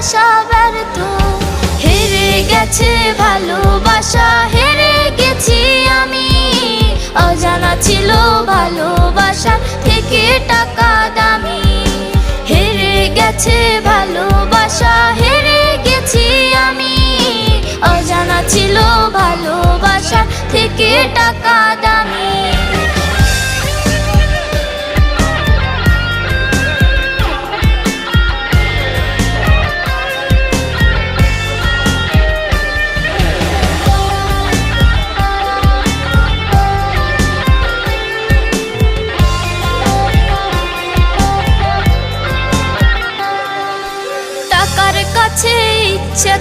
আশা ব্যর্থ। হেরে গেছে ভালোবাসা, হেরে গেছি আমি। অজানা ছিল ভালোবাসা থেকে টাকা দামি। হেরে গেছে ভালোবাসা, হেরে গেছি আমি। অজানা ছিল ভালোবাসা থেকে টাকা দামি। টাকার কাছে ইচ্ছে